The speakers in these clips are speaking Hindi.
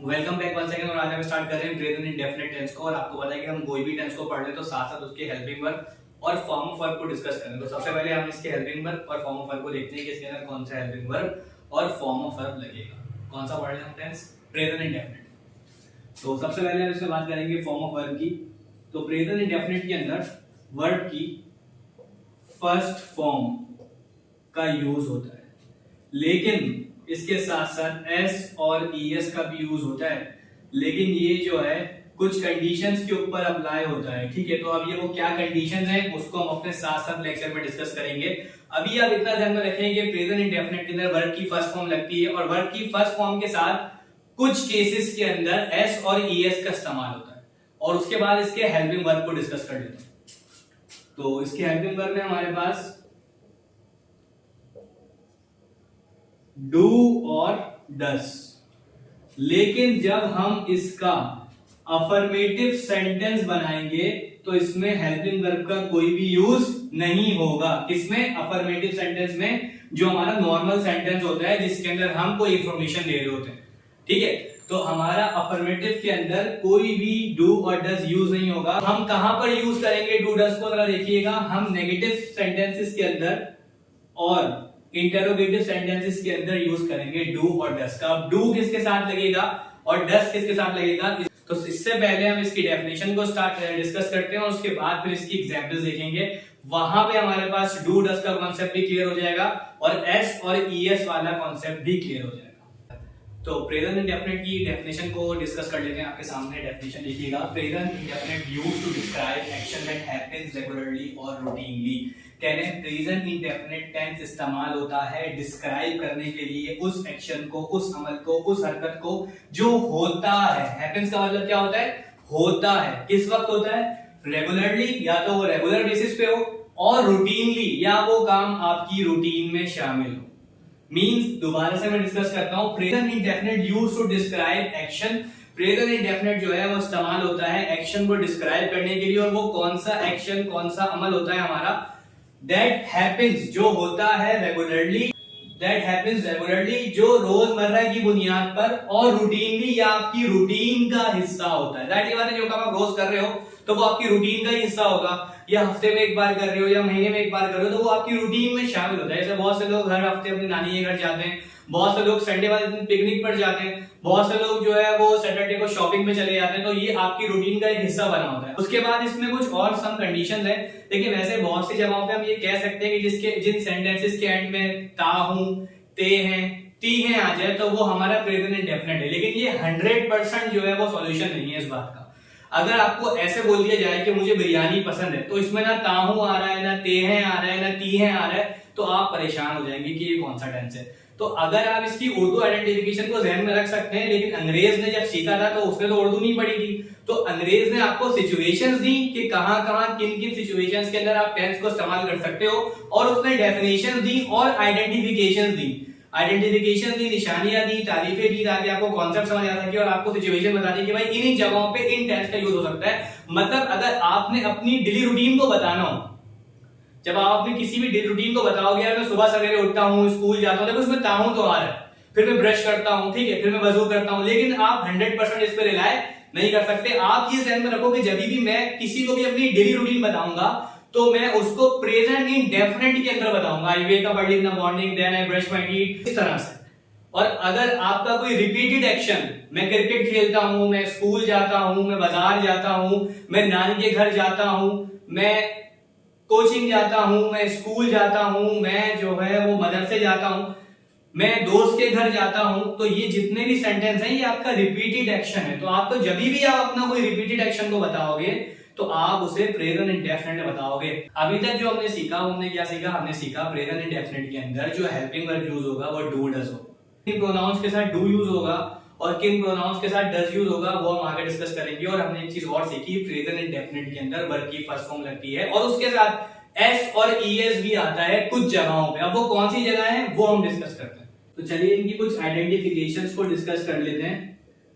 Welcome back one second. और आज हम स्टार्ट कर रहे हैं प्रेजेंट इंडेफिनिट टेंस को। और आपको पता है कि हम कोई भी टेंस को पढ़ ले तो साथ साथ उसके हेल्पिंग वर्ब और फॉर्म ऑफ वर्ब को डिस्कस करेंगे। तो सबसे पहले हम इसके हेल्पिंग वर्ब और फॉर्म ऑफ वर्ब को देखते हैं कि इसके अंदर कौन सा हेल्पिंग वर्ब और फॉर्म ऑफ वर्ब लगेगा। कौन सा पढ़ रहे हैं हम टेंस? Present indefinite. तो सबसे पहले हम इसमें बात करेंगे फॉर्म ऑफ वर्ब की। तो प्रेजेंट इंडेफिनिट के अंदर वर्ब की फर्स्ट फॉर्म का यूज होता है, लेकिन इसके साथ साथ एस और ईएस का भी यूज होता है, लेकिन ये जो है कुछ कंडीशंस के ऊपर अप्लाई होता है। ठीक है, तो अब ये वो क्या कंडीशंस हैं उसको हम अपने साथ साथ लेक्चर में डिस्कस करेंगे। अभी आप इतना ध्यान में रखें कि प्रेजेंट इंडेफिनिट के अंदर वर्ब की फर्स्ट फॉर्म लगती है और वर्ब की फर्स्ट फॉर्म के साथ कुछ केसेस के अंदर एस और ईएस का इस्तेमाल होता है। और उसके बाद इसके हेल्पिंग वर्ब को डिस्कस कर लेते हैं। तो इसके हेल्पिंग वर्ब में हमारे पास डू और डस, लेकिन जब हम इसका अफर्मेटिव सेंटेंस बनाएंगे तो इसमें हेल्पिंग वर्ब का कोई भी यूज नहीं होगा। किसमें? अफर्मेटिव सेंटेंस में, जो हमारा नॉर्मल सेंटेंस होता है जिसके अंदर हम कोई इंफॉर्मेशन दे रहे होते हैं। ठीक है, तो हमारा अफर्मेटिव के अंदर कोई भी डू और डस यूज नहीं होगा। हम कहां पर यूज करेंगे डू डस को? जरा देखिएगा, हम नेगेटिव सेंटेंसेस के अंदर और इंटरोगेटिव सेंटेंसेस के अंदर यूज करेंगे डू और डस का। अब डू किसके साथ लगेगा और डस किसके साथ लगेगा? तो इससे पहले हम इसकी डेफिनेशन को डिस्कस करते हैं और उसके बाद फिर इसकी एग्जांपल्स देखेंगे। वहां पे हमारे पास डू डस का कॉन्सेप्ट भी क्लियर हो जाएगा और एस और ईएस वाला कॉन्सेप्ट भी क्लियर हो जाएगा। तो प्रेजेंट इंडेफिनिट की डेफिनेशन को डिस्कस कर लेते हैं। आपके सामने डेफिनेशन लिखिएगा। Present indefinite used to describe action that happens regularly और रूटीनली। कह रहे हैं प्रेजेंट इंडेफिनिट टेंस इस्तेमाल होता है डिस्क्राइब करने के लिए उस एक्शन को, उस अमल को, उस हरकत को जो होता है। हैपेंस का मतलब क्या होता है? होता है। किस वक्त होता है? रेगुलरली, या तो वो रेगुलर बेसिस पे हो, और रूटीनली, या वो काम आपकी रूटीन में शामिल हो। मींस दोबारा से मैं डिस्कस करता हूं, present indefinite used to describe action. Present indefinite जो है वो इस्तेमाल होता है एक्शन को डिस्क्राइब करने के लिए, और वो कौन सा एक्शन, कौन सा अमल होता है हमारा? दैट हैपेंस, जो होता है रेगुलरली, दैट हैपेंस रेगुलरली, जो रोजमर्रा की बुनियाद पर, और रूटीनली, या आपकी रूटीन का हिस्सा होता है। दैट ये जो काम आप रोज कर रहे हो तो वो आपकी रूटीन का ही हिस्सा होगा, या हफ्ते में एक बार कर रहे हो या महीने में एक बार कर रहे हो तो वो आपकी रूटीन में शामिल होता है। जैसे बहुत से लोग हर हफ्ते अपनी नानी के घर जाते हैं, बहुत से लोग संडे वाले दिन पिकनिक पर जाते हैं, बहुत से लोग जो है वो सैटरडे को शॉपिंग पे चले जाते हैं। तो ये आपकी रूटीन का एक हिस्सा बना होता है। उसके बाद इसमें कुछ और सम कंडीशंस है, लेकिन वैसे बहुत सी जगहों पे हम ये कह सकते हैं कि जिसके जिन सेंटेंसेस के एंड में ता हूं, ते हैं, ती हैं आ जाए तो वो हमारा प्रेजेंट इंडेफिनिट है। लेकिन ये 100% जो है वो सॉल्यूशन नहीं है इस बात का। अगर आपको ऐसे बोल दिया जाए कि मुझे बिरयानी पसंद है, तो इसमें ना ताहू आ रहा है, ना तेहे आ रहा है, ना तीहे आ रहा है, तो आप परेशान हो जाएंगे कि ये कौन सा टेंस है। तो अगर आप इसकी उर्दू आइडेंटिफिकेशन को ध्यान में रख सकते हैं, लेकिन अंग्रेज ने जब सीखा था तो उसने तो उर्दू नहीं पढ़ी थी, तो अंग्रेज ने आपको सिचुएशंस दी कि कहां कहां किन किन सिचुएशंस के अंदर आप टेंस को इस्तेमाल कर सकते हो, और उसने डेफिनेशन दी और आइडेंटिफिकेशन दी। आइडेंटिफिकेशन दी, निशानियां दी, तारीफें दी, ताकि आपको कॉन्सेप्ट समझ आ सके और आपको सिचुएशन बता दी कि भाई इन जगहों पे इन टेंस का यूज हो सकता है। मतलब अगर आपने अपनी डेली रूटीन को बताना हो, जब आप अपनी किसी भी डेली रूटीन को बताओगे, यार मैं सुबह सवेरे उठता हूँ, स्कूल जाता हूँ, देखो उसमें ताहू तो आ रहा है, फिर मैं ब्रश करता हूँ, ठीक है, फिर मैं वजू करता हूँ, लेकिन आप 100% इस पर रिलाय नहीं कर सकते। आप ये ध्यान में रखो कि जब भी मैं किसी को भी अपनी डेली रूटीन बताऊंगा तो मैं उसको प्रेजेंट इंडेफिनिट के अंदर बताऊंगा। I wake up early in the morning, then I brush my teeth, इस तरह से। और अगर आपका कोई रिपीटेड एक्शन, मैं क्रिकेट खेलता हूं, मैं स्कूल जाता हूं, मैं बाजार जाता हूं, मैं नानी के घर जाता हूं, मैं कोचिंग जाता हूं, मैं स्कूल जाता हूं, मैं जो है वो मदरसे जाता हूं, मैं दोस्त के घर जाता हूं, तो ये जितने भी सेंटेंस हैं ये आपका रिपीटेड एक्शन है। तो आप तो जब भी आप अपना कोई रिपीटेड एक्शन को बताओगे तो आप उसे प्रेजेंट इंडेफिनिट बताओगे। अभी तक जो हमने सीखा, हमने क्या सीखा? हमने सीखा प्रेजेंट इंडेफिनिट के अंदर जो हेल्पिंग वर्ब यूज होगा वो डू डज होगा, किन प्रोनाउंस के साथ डू यूज होगा और किन प्रोनाउंस के साथ डज यूज होगा वो हम आगे डिस्कस करेंगे। और हमने एक चीज और सीखी, प्रेजेंट इंडेफिनिट के अंदर वर्ब की फर्स्ट फॉर्म लगती है और उसके साथ एस और ईएस भी आता है कुछ जगहों पे। अब वो कौन सी जगह है वो हम डिस्कस करते हैं। तो चलिए इनकी कुछ आइडेंटिफिकेशंस को डिस्कस कर लेते हैं।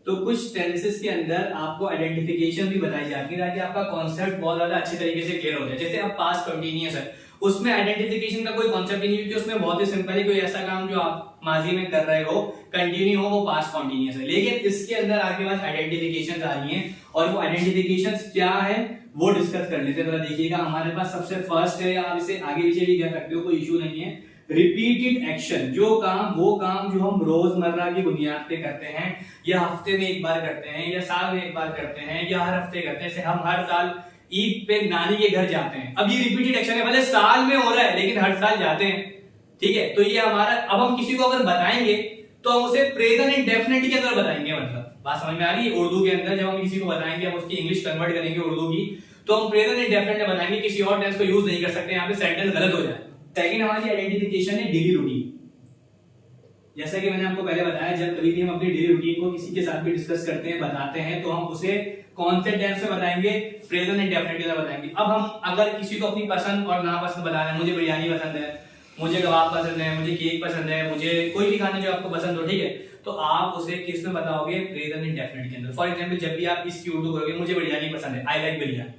तो कुछ टेंसेस के अंदर आपको आइडेंटिफिकेशन भी बताई जाती है ताकि आपका कॉन्सेप्ट बहुत ज्यादा अच्छे तरीके से क्लियर हो जाए। जैसे अब पास्ट कंटिन्यूअस है उसमें आइडेंटिफिकेशन का कोई कॉन्सेप्ट ही नहीं, क्योंकि उसमें बहुत ही सिंपल है, कोई ऐसा काम जो आप माजी में कर रहे हो कंटिन्यू हो वो पास्ट कॉन्टिन्यूस है। लेकिन इसके अंदर आपके पास आइडेंटिफिकेशन आ रही है, और वो आइडेंटिफिकेशन क्या है वो डिस्कस कर लेते हैं। जरा देखिएगा, हमारे पास सबसे फर्स्ट है, आप इसे आगे पीछे भी कह सकते हो, कोई इशू नहीं है। रिपीटेड एक्शन, जो काम वो काम जो हम रोजमर्रा की बुनियाद पे करते हैं, या हफ्ते में एक बार करते हैं, या साल में एक बार करते हैं, या हर हफ्ते करते हैं। जैसे हम हर साल ईद पे नानी के घर जाते हैं, अब ये रिपीटेड एक्शन है, भले साल में हो रहा है लेकिन हर साल जाते हैं, ठीक है। तो ये हमारा, अब हम किसी को अगर बताएंगे तो हम उसे प्रेजेंट इंडेफिनिट के अंदर बताएंगे। मतलब बात समझ में आ रही है? उर्दू के अंदर जब हम किसी को बताएंगे, हम उसकी इंग्लिश कन्वर्ट करेंगे उर्दू की, तो हम प्रेजेंट इंडेफिनिट में बताएंगे, किसी और टेंस को यूज नहीं कर सकते, यहाँ पे सेंटेंस गलत हो जाए। सेकंड हमारी आइडेंटिफिकेशन है डेली रूटीन। जैसा कि मैंने आपको पहले बताया, जब कभी भी हम अपनी डेली रूटीन को किसी के साथ भी डिस्कस करते हैं, बताते हैं, तो हम उसे कौन से टेंस में बताएंगे? प्रेजेंट इंडेफिनिट में बताएंगे। अब हम अगर किसी को अपनी पसंद और नापसंद बता रहे हैं, मुझे बिरयानी पसंद है, मुझे कबाब पसंद है, मुझे केक पसंद है, मुझे कोई भी खाना जो आपको पसंद हो, ठीक है, तो आप उसे किस में बताओगे? प्रेजेंट इंडेफिनिट के अंदर। फॉर एग्जांपल, जब भी आप इसकी उर्दू करोगे, मुझे बिरयानी पसंद है, आई लाइक बिरयानी।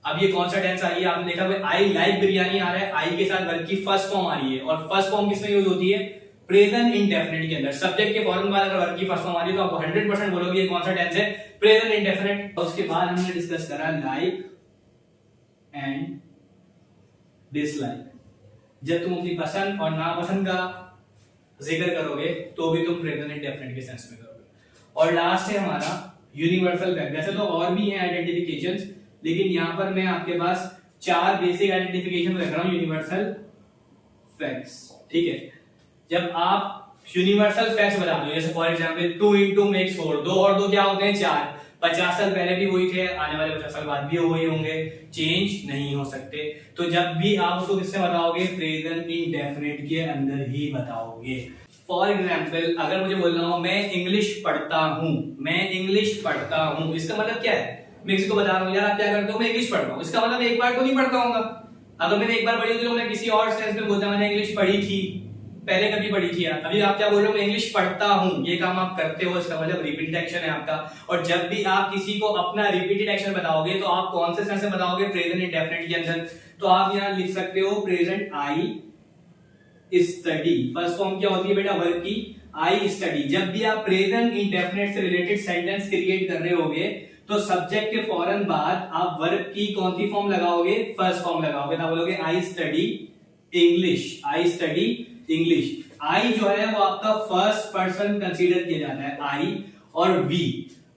अब ये कौन सा टेंस आ रही है? आपने देखा भाई, आई लाइक बिरयानी आ रहा है, आई के साथ वर्ब की फर्स्ट फॉर्म आ रही है, और फर्स्ट फॉर्म किसमें यूज होती है? प्रेजेंट इंडेफिनिट के अंदर। सब्जेक्ट के फौरन बाद अगर वर्ब की फर्स्ट फॉर्म आ रही है तो आप 100% बोलोगे ये कौन सा टेंस है? Present indefinite. और उसके बाद हमने डिस्कस करा लाइक एंड डिसलाइक। जब तुम अपनी पसंद और नापसंद का जिक्र करोगे तो भी तुम प्रेजेंट इंडेफिनिट के सेंस में करोगे। और लास्ट है हमारा यूनिवर्सल फैक्ट। वैसे तो और भी हैं आइडेंटिफिकेशंस, लेकिन यहां पर मैं आपके पास 4 बेसिक आइडेंटिफिकेशन रख रहा हूं यूनिवर्सल फैक्ट्स, ठीक है। जब आप यूनिवर्सल फैक्ट्स बता दो, जैसे फॉर एग्जांपल 2 into makes 4, 2 और 2 क्या होते हैं? 4। 50 साल पहले भी वही थे, आने वाले 50 साल बाद भी वही होंगे, चेंज नहीं हो सकते। तो जब भी आप उसको किससे बताओगे? प्रेजेंट इंडेफिनिट के अंदर ही बताओगे। फॉर एग्जाम्पल, अगर मुझे बोलना हो मैं इंग्लिश पढ़ता हूं, मैं इंग्लिश पढ़ता हूं, इसका मतलब क्या है? मैं किसी को बता रहा हूं, यार आप क्या करते हो? मैं इंग्लिश पढ़ता हूं। इसका मतलब एक बार तो नहीं पढ़ता हूंगा। अगर मैंने एक बार पढ़ी थी तो मैं किसी और सेंस में बोलता मैंने इंग्लिश पढ़ी थी, पहले कभी पढ़ी थी। अभी आप क्या बोल रहे हो? मैं इंग्लिश पढ़ता हूं, ये काम आप करते हो, इसका मतलब रिपीटेड एक्शन है आपका। और जब भी आप किसी को अपना रिपीटेड एक्शन बताओगे तो आप कौन से सेंस में बताओगे? प्रेजेंट इंडेफिनिट के अंदर। तो आप यहां लिख सकते हो present I study. First form क्या होती है बेटा? वर्ब की, आई स्टडी। जब भी आप प्रेजेंट इंडेफिनिट से रिलेटेड सेंटेंस क्रिएट कर रहे होगे तो सब्जेक्ट के फौरन बाद आप वर्ब की कौन सी फॉर्म लगाओगे? फर्स्ट फॉर्म लगाओगे। तो बोलोगे I study English, I study English. I जो है वो आपका फर्स्ट पर्सन कंसीडर किया जाता है, आई और वी।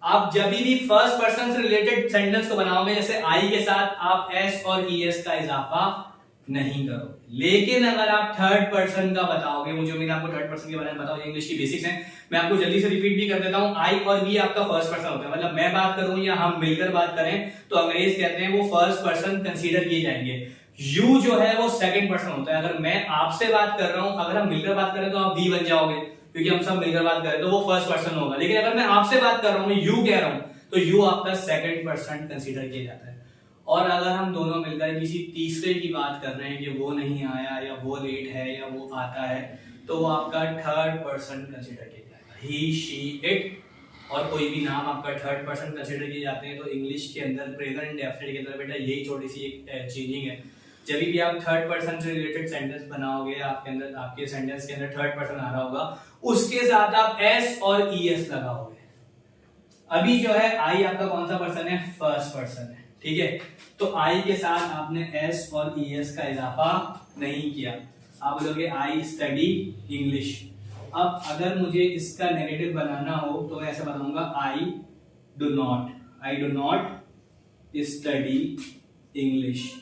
आप जब भी फर्स्ट पर्सन से रिलेटेड सेंटेंस को बनाओगे, जैसे आई के साथ आप एस और ईएस का इजाफा नहीं करोगे। लेकिन अगर आप थर्ड पर्सन का बताओगे, मुझे उम्मीद है आपको थर्ड पर्सन के बारे में बताओ, इंग्लिश की बेसिक्स हैं, मैं आपको जल्दी से रिपीट भी कर देता हूं। आई और वी आपका फर्स्ट पर्सन होता है, मतलब मैं बात करूं या हम मिलकर बात करें तो अंग्रेज कहते हैं वो फर्स्ट पर्सन कंसीडर किए जाएंगे। यू जो है वो सेकंड पर्सन होता है। अगर मैं आपसे बात कर रहा हूं, अगर हम मिलकर बात करें तो आप वी बन जाओगे, क्योंकि हम सब मिलकर बात करें तो वो फर्स्ट पर्सन होगा। लेकिन अगर मैं आपसे बात कर रहा हूं, यू कह रहा हूं, तो यू आपका सेकंड पर्सन कंसीडर किया जाता है। और अगर हम दोनों मिलकर किसी तीसरे की बात कर रहे हैं कि वो नहीं आया या वो लेट है या वो आता है, तो वो आपका थर्ड पर्सन कंसीडर किया जाएगा। ही, शी, इट और कोई भी नाम आपका थर्ड पर्सन कंसीडर किए जाते हैं। तो इंग्लिश के अंदर प्रेजेंट इंडेफिनिट के अंदर बेटा यही छोटी सी एक चेंजिंग है। जब भी आप थर्ड पर्सन से रिलेटेड सेंटेंस बनाओगे, आपके अंदर आपके सेंटेंस के अंदर थर्ड पर्सन आ रहा होगा, उसके साथ आप एस और ईएस लगाओगे। अभी जो है आई आपका कौन सा पर्सन है? फर्स्ट पर्सन है, ठीक है। तो आई के साथ आपने एस और ईएस का इजाफा नहीं किया, आप बोलोगे आई स्टडी इंग्लिश। अब अगर मुझे इसका नेगेटिव बनाना हो तो मैं ऐसे बनाऊंगा I do not study English,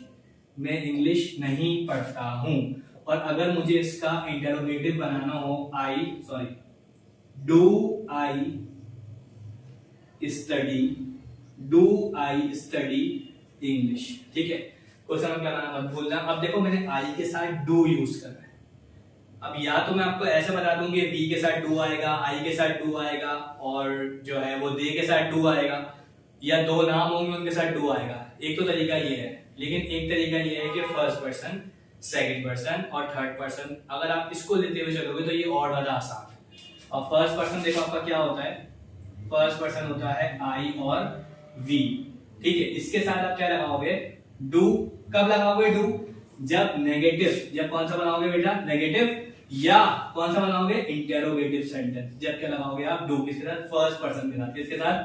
मैं इंग्लिश नहीं पढ़ता हूं। और अगर मुझे इसका इंटरोगेटिव बनाना हो, डू आई स्टडी इंग्लिश, ठीक है। क्वेश्चन में क्या बनाना मत भूलना। अब देखो मैंने आई के साथ डू यूज कर रहा है। अब या तो मैं आपको ऐसे बता दूं कि वी के साथ डू आएगा, आई के साथ डू आएगा, और जो है वो दे के साथ डू आएगा, या दो नाम होंगे उनके साथ डू आएगा। एक तो तरीका ये है, लेकिन एक तरीका ये है कि फर्स्ट पर्सन, सेकंड पर्सन और थर्ड पर्सन। अगर आप इसको लेते हुए चलोगे तो ये और ज्यादा आसान है। और फर्स्ट पर्सन देखो आपका क्या होता है? फर्स्ट पर्सन होता है आई और वी, ठीक है। इसके साथ आप क्या लगाओगे? डू। कब लगाओगे डू? जब नेगेटिव, जब कौन सा बनाओगे बेटा नेगेटिव, या कौन सा बनाओगे इंटेरोगेटिव सेंटेंस, जब क्या लगाओगे आप डू किसके साथ, फर्स्ट पर्सन के साथ, किसके साथ,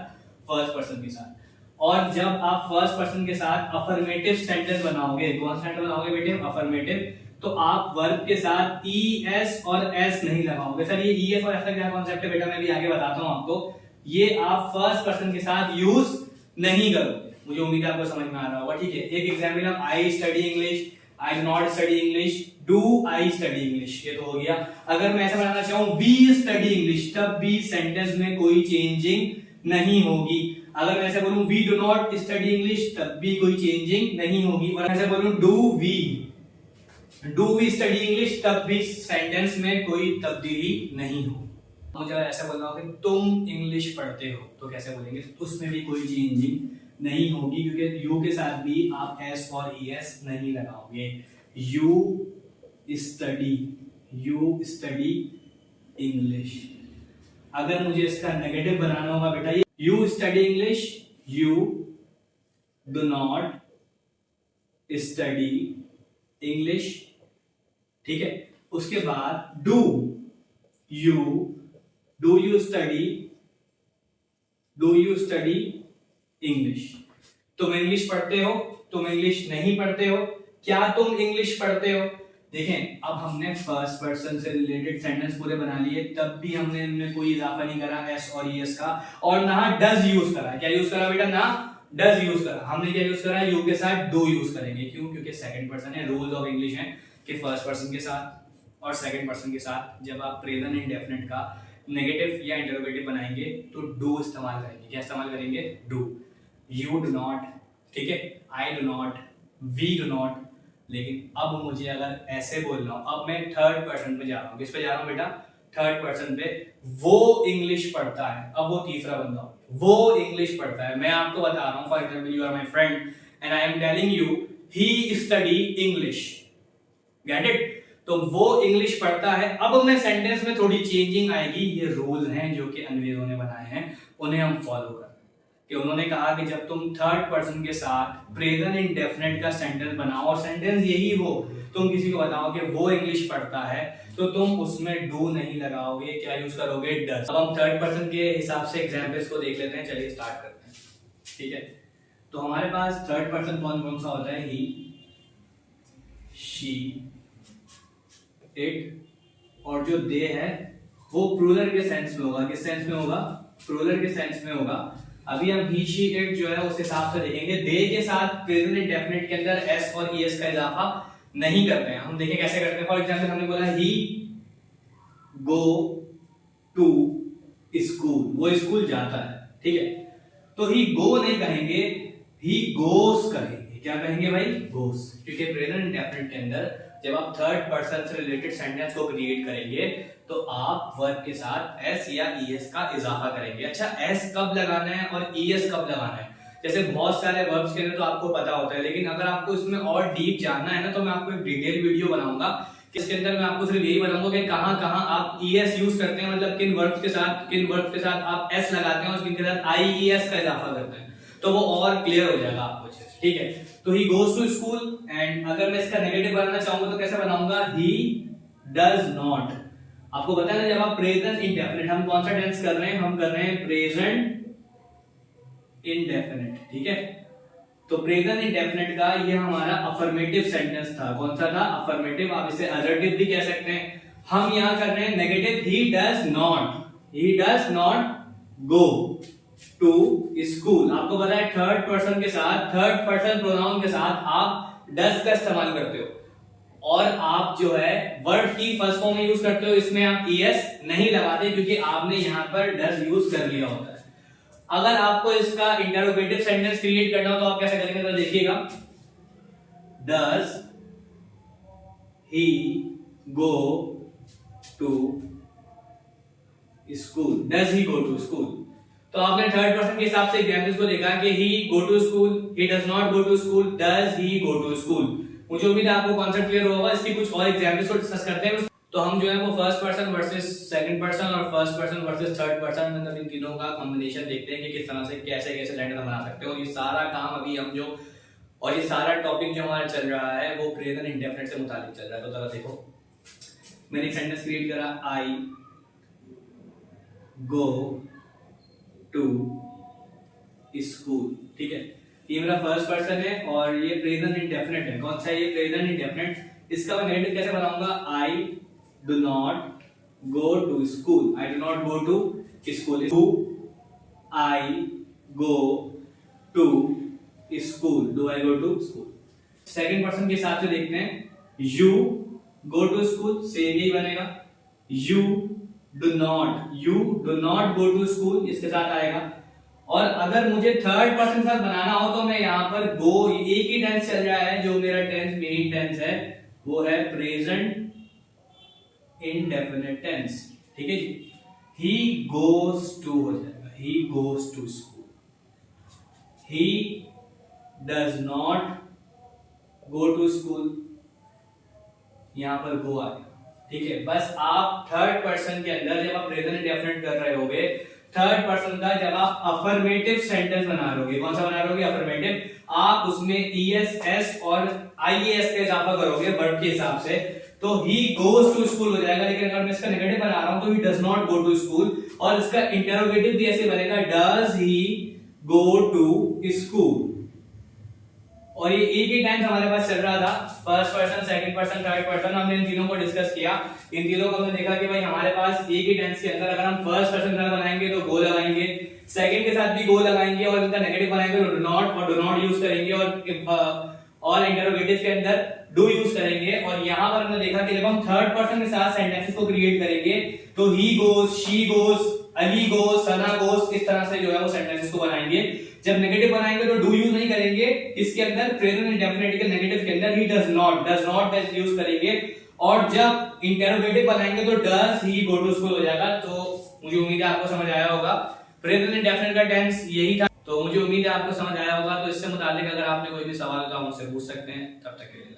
फर्स्ट पर्सन के साथ। और जब आप फर्स्ट पर्सन के साथ अफर्मेटिव सेंटेंस बनाओगे, कौन सा सेंटेंस बनाओगे बेटे अफर्मेटिव, तो आप वर्ब के साथ ई एस और एस नहीं लगाओगे। सर ये ई एस और एस का क्या कॉन्सेप्ट है बेटा, मैं भी आगे बताता हूं आपको। ये आप फर्स्ट पर्सन के साथ यूज नहीं करोगे, मुझे उम्मीद है आपको समझ में आ रहा होगा, ठीक है। एक एग्जाम्पल हम आई study English, I do not study English, do I study English, ये तो हो गया। अगर मैं ऐसा बनाना चाहूं वी स्टडी इंग्लिश, तब भी सेंटेंस में कोई चेंजिंग नहीं होगी। अगर मैं ऐसे बोलूं we do not study English, तब भी कोई चेंजिंग नहीं होगी। और ऐसे बोलूं डू वी स्टडी इंग्लिश, तब भी सेंटेंस में कोई तब्दीली नहीं होगी। मुझे ऐसा बोलना होगा तुम इंग्लिश पढ़ते हो, तो कैसे बोलेंगे, उसमें भी कोई चेंजिंग नहीं होगी, क्योंकि यू के साथ भी आप एस और ई एस नहीं लगाओगे। You study English. अगर मुझे इसका नेगेटिव बनाना होगा बेटा, ये you study English, you do not study English, ठीक है। उसके बाद डू यू स्टडी इंग्लिश। तुम इंग्लिश पढ़ते हो, तुम इंग्लिश नहीं पढ़ते हो, क्या तुम इंग्लिश पढ़ते हो। देखें अब हमने फर्स्ट पर्सन से रिलेटेड सेंटेंस पूरे बना लिए, तब भी हमने इनमें कोई इजाफा नहीं करा एस और ईएस का, और ना डज यूज करा। क्या यूज करा बेटा, ना डज यूज करा, हमने क्या यूज करा, यू के साथ डू यूज करेंगे। क्यों, क्योंकि सेकंड पर्सन है, रूल्स ऑफ इंग्लिश है कि फर्स्ट पर्सन के साथ और सेकंड पर्सन के साथ जब आप प्रेजेंट इंडेफिनिट का नेगेटिव या इंटरोगेटिव बनाएंगे तो डू इस्तेमाल करेंगे। क्या इस्तेमाल करेंगे, डू। यू डू नॉट, ठीक है, I do not, we do not. लेकिन अब मुझे अगर ऐसे बोल रहा हूं, अब मैं थर्ड पर्सन पे जा रहा हूं, किस पे जा रहा हूं बेटा, थर्ड पर्सन पे। वो इंग्लिश पढ़ता है, अब वो तीसरा बंदा हो, वो इंग्लिश पढ़ता है। मैं आपको बता रहा हूं, for example you are my friend and I am telling you he study English, get it. तो वो इंग्लिश पढ़ता है। अब मैं सेंटेंस में थोड़ी चेंजिंग आएगी, ये रूल हैं जो कि अंग्रेजों ने बनाए हैं, उन्हें हम फॉलो कर, कि उन्होंने कहा कि जब तुम थर्ड पर्सन के साथ प्रेजेंट इंडेफिनिट का सेंटेंस बनाओ और सेंटेंस यही हो, तुम किसी को बताओ कि वो इंग्लिश पढ़ता है, तो तुम उसमें डू नहीं लगाओगे, क्या यूज करोगे, डज। अब हम थर्ड पर्सन के हिसाब से एग्जांपल्स को देख लेते हैं, चलिए स्टार्ट करते हैं, ठीक है। तो हमारे पास थर्ड पर्सन कौन कौन सा होता है, ही, शी, इट, और जो दे है वो प्लूरल के सेंस में होगा। किस सेंस में होगा, प्लूरल के सेंस में होगा। अभी हम ही, शी, इट जो है उस हिसाब से देखेंगे। दे के साथ प्रेजेंट इंडेफिनिट के अंदर एस और ईएस का इजाफा नहीं करते हैं। हम देखें कैसे करते हैं। फॉर एग्जांपल हमने बोला ही गो टू स्कूल, वो स्कूल जाता है, ठीक है। तो ही गो नहीं कहेंगे, ही गोस कहेंगे। क्या कहेंगे भाई, गोस, क्योंकि प्रेजेंट इंडेफिनिट के अंदर जब आप थर्ड पर्सन से रिलेटेड सेंटेंस को क्रिएट करेंगे तो आप वर्ब के साथ एस या ईएस का इजाफा करेंगे। अच्छा, एस कब लगाना है और ईएस कब लगाना है, जैसे बहुत सारे वर्ब्स के अंदर तो आपको पता होता है, लेकिन अगर आपको इसमें और डीप जानना है ना, तो मैं आपको एक डिटेल वीडियो बनाऊंगा, इसके अंदर मैं आपको सिर्फ यही बताऊंगा कि कहां कहां आप ईएस यूज करते हैं, मतलब किन वर्ब्स के साथ आप एस लगाते हैं और किन के साथ आईईएस का इजाफा करते हैं, तो वो और क्लियर हो जाएगा आपको, ठीक है। तो ही गोज टू स्कूल, एंड अगर मैं इसका नेगेटिव बनाना चाहूंगा तो कैसे बनाऊंगा, ही डज नॉट। आपको पता है ना, जब आप प्रेजेंट इंडेफिनिट, हम कौन सा टेंस कर रहे हैं, हम कर रहे हैं प्रेजेंट इंडेफिनिट, ठीक है। तो प्रेजेंट इंडेफिनिट का ये हमारा अफर्मेटिव सेंटेंस था। कौन सा था, अफर्मेटिव। आप इसे असर्टिव भी कह सकते हैं। हम यहां कर रहे हैं negative, he does not go to school. आपको पता है थर्ड पर्सन के साथ, थर्ड पर्सन प्रोनाउन के साथ आप डज का इस्तेमाल करते हो, और आप जो है वर्ड की फर्स्ट फॉर्म में यूज करते हो, इसमें आप ईएस नहीं लगाते क्योंकि आपने यहां पर डज यूज कर लिया होता है। अगर आपको इसका इंटरोगेटिव सेंटेंस क्रिएट करना हो तो आप कैसे करेंगे, तो देखिएगा, does he go to school, does he go to school. तो आपने थर्ड पर्सन के हिसाब से एग्जांपल्स को देखा कि he go to school, he does not go to school, does he go to school. मुझे उम्मीद है आपको कॉन्सेप्ट क्लियर होगा। इसकी कुछ और एग्जांपल्स को डिस्कस करते हैं। तो हम जो है वो first person versus second person और first person versus third person, मतलब इन तीनों का कॉम्बिनेशन देखते हैं कि किस तरह से कैसे कैसे सेंटेंस बना सकते हो। ये सारा काम अभी हम जो और ये सारा टॉपिक जो हमारा चल रहा है वो प्रेजेंट इंडेफिनिट से मुताबिक चल रहा है। तो जरा देखो, मैंने एक सेंटेंस क्रिएट करा, आई गो टू स्कूल, ठीक है। ये मेरा फर्स्ट पर्सन है और ये प्रेजेंट इंडेफिनिट है। कौन सा है ये? Present indefinite. इसका मैं नेगेटिव कैसे बनाऊंगा? I do not go to school, I do not go to school, I go to school, do I go to school. Second person के हिसाब से देखते हैं, you go to school, same ही बनेगा। You do not go to school, इसके साथ आएगा। और अगर मुझे थर्ड पर्सन के साथ बनाना हो तो मैं यहां पर गो, एक ही टेंस चल रहा है, जो मेरा टेंस मेन टेंस है वो है प्रेजेंट इंडेफिनिट टेंस, ठीक है जी। ही गोज टू हो जाएगा, he goes to school. He does not go to school, यहां पर गो आएगा, ठीक है। बस आप थर्ड पर्सन के अंदर जब आप प्रेजेंट इंडेफिनिट कर रहे होगे, थर्ड पर्सन का जब आप अफर्मेटिव सेंटेंस बना रहोगे, कौन सा बना रहोगे? अफर्मेटिव। आप उसमें ईएस, एस और आईएएस का इजाफा करोगे वर्ब के हिसाब से, तो ही गोज टू स्कूल हो जाएगा। लेकिन अगर मैं इसका नेगेटिव बना रहा हूं तो he does not go to school, और इसका इंटरोगेटिव भी ऐसे बनेगा, does he go to school. और ये एक ही टाइम हमारे पास चल रहा था, first person, second person, third person. हमने इन तीनों को डिस्कस किया, इन तीनों को हमने देखा कि भाई हमारे पास एक ही टेंस के अंदर अगर हम फर्स्ट पर्सन का बनाएंगे तो गो लगाएंगे, सेकंड के साथ भी गो लगाएंगे, और इनका नेगेटिव बनाएंगे तो डू नॉट यूज करेंगे, और इंटरोगेटिव के अंदर डू यूज करेंगे। और यहां पर हमने देखा कि जब हम थर्ड पर्सन के साथ सेंटेंसेस को क्रिएट करेंगे तो he goes, she goes, Ali goes, Sana goes, इस तरह से जो है वो सेंटेंसेस को बनाएंगे। जब नेगेटिव बनाएंगे तो डू यूज नहीं करेंगे, इसके अंदर प्रेजेंट इंडेफिनिट के नेगेटिव के अंदर ही डज नॉट यूज करेंगे। और जब इंटरोगेटिव बनाएंगे तो does he go to school हो जाएगा। तो मुझे उम्मीद है आपको समझ आया होगा, प्रेजेंट इंडेफिनिट का टेंस यही था। तो मुझे उम्मीद है आपको समझ आया होगा। तो इससे मुताबिक अगर आपने कोई भी सवाल का मुझसे पूछ सकते हैं। तब तक के लिए